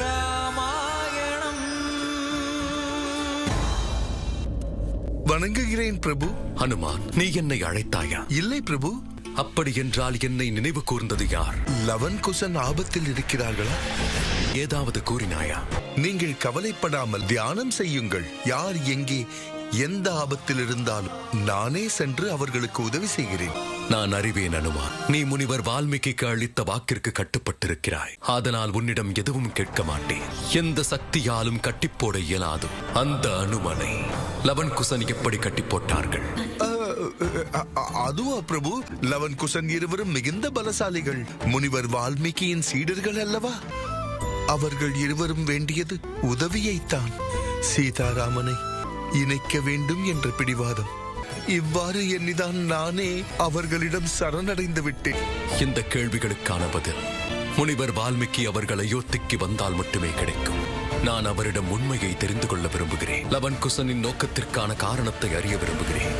ராமாயணம். வணங்குகிறேன் பிரபு. ஹனுமான், நீ என்னை அழைத்தாயா? இல்லை பிரபு. அப்படி என்றால் என்னை நினைவு கூர்ந்தது யார்? லவன் குசன் ஆபத்தில் இருக்கிறார்களா? ஏதாவது கூறினாயா? நீங்கள் கவலைப்படாமல் தியானம் செய்யுங்கள். யார் எங்கே எந்த ஆபத்தில் இருந்தாலும் நானே சென்று அவர்களுக்கு உதவி செய்கிறேன். நான் அறிவேன் அனுமான். நீ முனிவர் வால்மீகிக்கு அளித்த வாக்கிற்கு கட்டுப்பட்டிருக்கிறாய். அதனால் உன்னிடம் எதுவும் கேட்க மாட்டேன். எந்த சக்தியாலும் கட்டிப்போட இயலாது அந்த அனுமனை லவன் குசன் எப்படி கட்டி போட்டார்கள்? அதுவா பிரபு? லவன் குசன் இருவரும் மிகுந்த பலசாலிகள். முனிவர் வால்மீகியின் சீடர்கள் அல்லவா? அவர்கள் இருவரும் வேண்டியது உதவியைத்தான். சீதாராமனை இணைக்க வேண்டும் என்ற பிடிவாதம். இவ்வாறு எண்ணிதான் நானே அவர்களிடம் சரணடைந்து விட்டேன். இந்த கேள்விகளுக்கான பதில் முனிவர் வால்மீகி அவர்கள் அயோத்திக்கு வந்தால் மட்டுமே கிடைக்கும். நான் அவரிடம் உண்மையை தெரிந்து கொள்ள விரும்புகிறேன். லவன் குசனின் நோக்கத்திற்கான காரணத்தை அறிய விரும்புகிறேன்.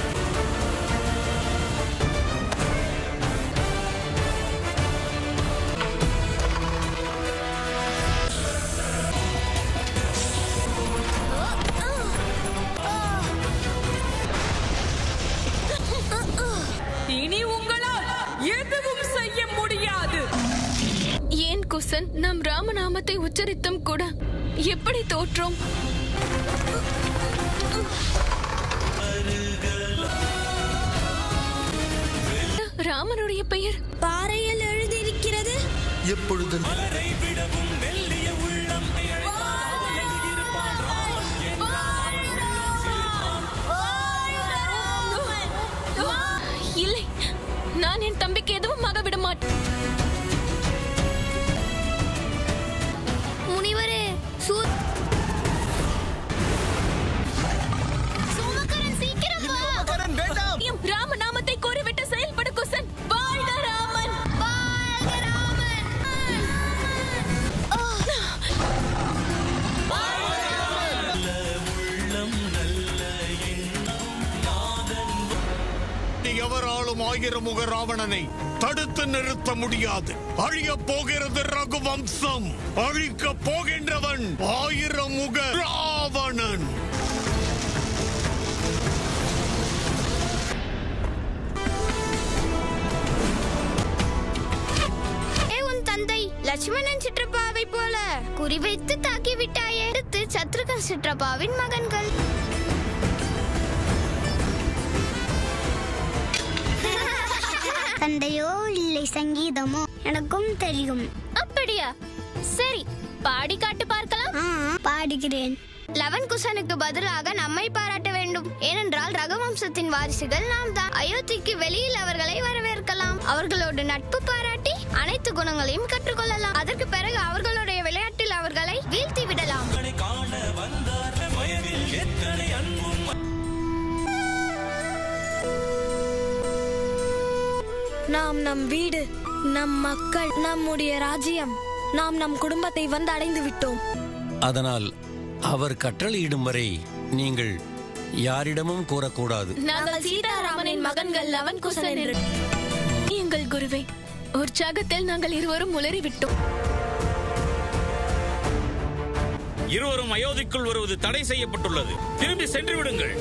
இனி உங்களால் எதுவும் செய்ய முடியாது. ஏன் குசன், நம் ராமநாமத்தை உச்சரித்தும் கூட எப்படி தோற்றோம்? ராமனுடைய பெயர் பாறையில் எழுதியிருக்கிறது. எப்பொழுது இல்லை, நான் என் தம்பிக்கு எதுவும் ஆக விட மாட்டேன். முனிவரே, சோமகரன் சீக்கிரம் வா. ராமநாமத்தை கூறிவிட்டு செயல்படு குசன். வாழ்க ராமன்! வாழ்க ராமன்! எவராலும் ஆயிரமுக ராவணனை தடுத்து நிறுத்த முடியாது. அழிய போகிறது ரகுவம்சம். அழிக்க போகின்றவன் ஆயிரமுக ராவணன். உன் தந்தை லட்சுமணன் சிற்றப்பாவை போல குறிவைத்து தாக்கிவிட்டாயே. அடுத்து சத்ருகன் சிற்றப்பாவின் மகன்கள். தந்தையோ இல்லை சங்கீதமோ எனக்கும் தெரியும். அப்படியா? சரி, பாடி காட்டு பார்க்கலாம். பாடுகிறேன். லவன் குசனுக்கு பதிலாக நம்மை பாராட்ட வேண்டும். ஏனென்றால் ரகுவம்சத்தின் வாரிசுகள் நாம் தான். அயோத்திக்கு வெளியில் அவர்களை வரவேற்கலாம். அவர்களோடு நட்பு பாராட்டி அனைத்து குணங்களையும் கற்றுக்கொள்ளலாம். அதற்கு பிறகு அவர்களுடைய விளையாட்டில் அவர்களை வீழ்த்தி விடலாம். நாம் நம் வீடு, நம் மக்கள், நம்முடைய ராஜ்யம், நாம் நம் குடும்பத்தை வந்து அடைந்து விட்டோம். அதனால் அவர் கட்டளையிடும் வரை நீங்கள் யாரிடமும் கூறக்கூடாது. நாங்கள் சீதாராமனின் மகன்கள் லவன் குசன். எங்கள் குருவே, உற்சாகத்தில் நாங்கள் இருவரும் உளறிவிட்டோம். இருவரும் அயோத்திக்குள் வருவது தடை செய்யப்பட்டுள்ளது. திரும்பி சென்று விடுங்கள்.